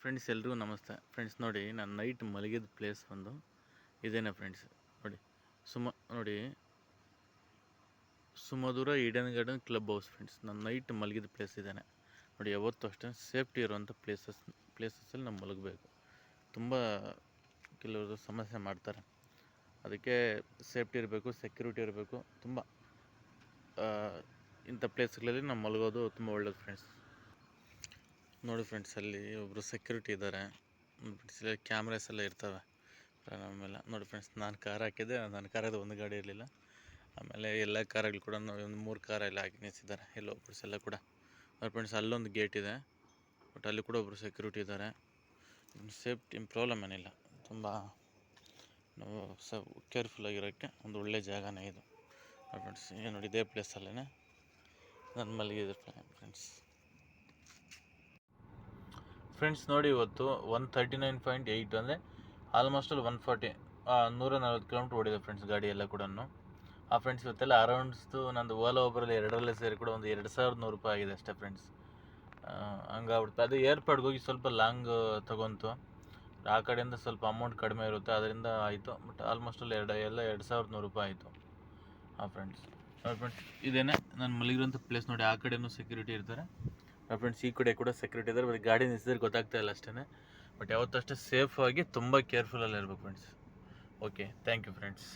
Friends ಎಲ್ರಿಗೂ ನಮಸ್ತೆ. Friends ನೋಡಿ, ನಾನು ನೈಟ್ ಮಲಗಿದ ಪ್ಲೇಸ್ ಒಂದು ಇದೇನೆ ಫ್ರೆಂಡ್ಸ್. ನೋಡಿ ನೋಡಿ ಸುಮಧುರ Eden garden club house friends. ನಾನು ನೈಟ್ ಮಲಗಿದ ಪ್ಲೇಸ್ ಇದೇನೆ ನೋಡಿ. ಯಾವತ್ತೂ ಅಷ್ಟೇ ಸೇಫ್ಟಿ ಇರುವಂಥ ಪ್ಲೇಸಸ್ಸಲ್ಲಿ ನಾವು ಮಲಗಬೇಕು. ತುಂಬ ಕೆಲವರು ಸಮಸ್ಯೆ ಮಾಡ್ತಾರೆ, ಅದಕ್ಕೆ ಸೇಫ್ಟಿ ಇರಬೇಕು, ಸೆಕ್ಯೂರಿಟಿ ಇರಬೇಕು. ತುಂಬ ಇಂಥ ಪ್ಲೇಸ್ಗಳಲ್ಲಿ ನಾವು ಮಲಗೋದು ತುಂಬ ಒಳ್ಳೆಯದು ಫ್ರೆಂಡ್ಸ್. ನೋಡಿ ಫ್ರೆಂಡ್ಸ್, ಅಲ್ಲಿ ಒಬ್ಬರು ಸೆಕ್ಯೂರಿಟಿ ಇದ್ದಾರೆ. ಫ್ರೆಂಡ್ಸ್ ಇಲ್ಲಿ ಕ್ಯಾಮ್ರಾಸ್ ಎಲ್ಲ ಇರ್ತವೆ ನಮ್ಮೆಲ್ಲ. ನೋಡಿ ಫ್ರೆಂಡ್ಸ್, ನಾನು ಕಾರ್ ಹಾಕಿದ್ದೆ, ನನ್ನ ಕಾರದು ಒಂದು ಗಾಡಿ ಇರಲಿಲ್ಲ. ಆಮೇಲೆ ಎಲ್ಲ ಕಾರಲ್ಲಿ ಕೂಡ ಒಂದು 3 ಕಾರೆಲ್ಲ ಹಾಕಿ ನಿಲ್ಲಿಸಿದ್ದಾರೆ ಎಲ್ಲ ಒಬ್ಬರು ಎಲ್ಲ ಕೂಡ. ನೋಡಿ ಫ್ರೆಂಡ್ಸ್, ಅಲ್ಲೊಂದು ಗೇಟ್ ಇದೆ, ಬಟ್ ಅಲ್ಲಿ ಕೂಡ ಒಬ್ಬರು ಸೆಕ್ಯೂರಿಟಿ ಇದ್ದಾರೆ. ಸೇಫ್ಟಿ ಪ್ರಾಬ್ಲಮ್ ಏನಿಲ್ಲ. ತುಂಬ ನಾವು ಕೇರ್ಫುಲ್ಲಾಗಿರೋಕ್ಕೆ ಒಂದು ಒಳ್ಳೆಯ ಜಾಗನೇ ಇದು. ನೋಡಿ ಫ್ರೆಂಡ್ಸ್, ನೋಡಿ ಇದೇ ಪ್ಲೇಸಲ್ಲೇ ನಾನು ಮಲಗಿದ್ದೆ ಫ್ರೆಂಡ್ಸ್. ನೋಡಿ ಇವತ್ತು 139.8 ಅಂದರೆ ಆಲ್ಮೋಸ್ಟ್ ಅಲ್ಲಿ 140 140 ಕಿಲೋಮೀಟ್ರ್ ಓಡಿದೆ ಫ್ರೆಂಡ್ಸ್ ಗಾಡಿ ಎಲ್ಲ ಕೂಡ. ಫ್ರೆಂಡ್ಸ್ ಇವತ್ತೆಲ್ಲ ಅರೌಂಡ್ಸ್ದು ನಂದು ಓಲಾ ಒಬ್ಬರಲ್ಲಿ ಎರಡರಲ್ಲೇ ಸೇರಿ ಕೂಡ ಒಂದು 2,100 ರೂಪಾಯಿ ಆಗಿದೆ ಅಷ್ಟೇ ಫ್ರೆಂಡ್ಸ್. ಹಂಗಾಗ್ಬಿಡ್ತು. ಅದು ಏರ್ಪೋರ್ಟ್ಗೆ ಹೋಗಿ ಸ್ವಲ್ಪ ಲಾಂಗ್ ತೊಗೊಂತು, ಆ ಕಡೆಯಿಂದ ಸ್ವಲ್ಪ ಅಮೌಂಟ್ ಕಡಿಮೆ ಇರುತ್ತೆ, ಅದರಿಂದ ಆಯಿತು. ಬಟ್ ಆಲ್ಮೋಸ್ಟ್ ಅಲ್ಲಿ 2,100 ರೂಪಾಯಿ ಆಯಿತು. ಫ್ರೆಂಡ್ಸ್ ಇದೇನೆ ನಾನು ಮಲಗಿರೋಂಥ ಪ್ಲೇಸ್. ನೋಡಿ, ಆ ಕಡೆಯೂ ಸೆಕ್ಯೂರಿಟಿ ಇರ್ತಾರೆ ಫ್ರೆಂಡ್ಸ್, ಈ ಕಡೆ ಕೂಡ ಸೆಕ್ಯೂರಿಟಿ ಇದ್ದಾರೆ. ಬಟ್ ಗಾಡಿ ನಿಲ್ಸಿದ್ರೆ ಗೊತ್ತಾಗ್ತಾ ಇಲ್ಲ ಅಷ್ಟೇ. ಬಟ್ ಯಾವತ್ತಷ್ಟೇ ಸೇಫಾಗಿ ತುಂಬ ಕೇರ್ಫುಲ್ಲಲ್ಲಿ ಇರಬೇಕು friends. Okay, thank you friends.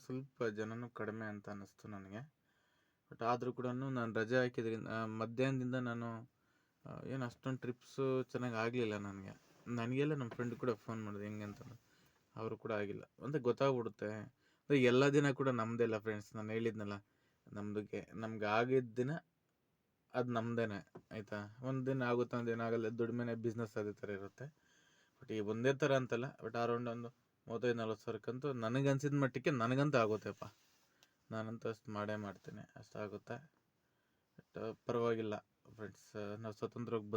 ಸ್ವಲ್ಪ ಜನನೂ ಕಡಿಮೆ ಅಂತ ಅನ್ನಿಸ್ತು ನನಗೆ. ಬಟ್ ಆದರೂ ಕೂಡ ನಾನು ರಜೆ ಹಾಕಿದ್ರಿಂದ ಮಧ್ಯಾಹ್ನದಿಂದ ನಾನು ಏನು ಅಷ್ಟೊಂದು ಟ್ರಿಪ್ಸು ಚೆನ್ನಾಗಿ ಆಗಲಿಲ್ಲ ನನಗೆಲ್ಲ. ನಮ್ಮ ಫ್ರೆಂಡ್ ಕೂಡ ಫೋನ್ ಮಾಡಿದೆ ಹೆಂಗೆ ಅಂತಂದು, ಅವರು ಕೂಡ ಆಗಿಲ್ಲ. ಅಂತ ಗೊತ್ತಾಗ್ಬಿಡುತ್ತೆ. ಎಲ್ಲ ದಿನ ಕೂಡ ನಮ್ಮದೇ ಇಲ್ಲ ಫ್ರೆಂಡ್ಸ್. ನಾನು ಹೇಳಿದ್ನಲ್ಲ, ನಮ್ಗೆ ಆಗಿದ್ದ ದಿನ ಅದು ನಮ್ಮದೇನೆ ಆಯಿತಾ. ಒಂದು ದಿನ ಆಗುತ್ತೆ, ಒಂದು ದಿನ ಆಗಲ್ಲ. ದುಡಿಮೆನೆ ಬಿಸ್ನೆಸ್ ಅದೇ ಥರ ಇರುತ್ತೆ. ಬಟ್ ಈಗ ಒಂದೇ ಥರ ಅಂತಲ್ಲ, ಬಟ್ ಅರೌಂಡ್ ಒಂದು 35-40 ಸಾವಿರಕ್ಕಂತೂ ನನಗನ್ಸಿದ ಮಟ್ಟಕ್ಕೆ ನನಗಂತೂ ಆಗುತ್ತೆಪ್ಪ. ನಾನಂತೂ ಅಷ್ಟು ಮಾಡೇ ಮಾಡ್ತೀನಿ, ಅಷ್ಟಾಗುತ್ತೆ. ಬಟ್ ಪರವಾಗಿಲ್ಲ ಫ್ರೆಂಡ್ಸ್. ನಾವು ಸ್ವತಂತ್ರವಾಗಿ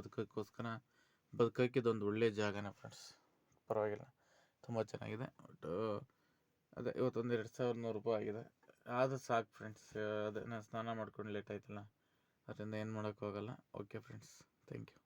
ಬದುಕೋಕ್ಕೆ ಇದೊಂದು ಒಳ್ಳೆಯ ಜಾಗನೇ ಫ್ರೆಂಡ್ಸ್. ಪರವಾಗಿಲ್ಲ, ತುಂಬ ಚೆನ್ನಾಗಿದೆ. ಬಟ್ ಅದೇ ಇವತ್ತೊಂದು 2,100 ರೂಪಾಯಿ ಆಗಿದೆ. ಆದರೂ ಸಾಕು ಫ್ರೆಂಡ್ಸ್. ಅದೇ ನಾನು ಸ್ನಾನ ಮಾಡ್ಕೊಂಡು ಲೇಟ್ ಆಯ್ತಲ್ಲ, ಅದರಿಂದ ಏನು ಮಾಡೋಕ್ಕೋಗಲ್ಲ. Okay friends, thank you.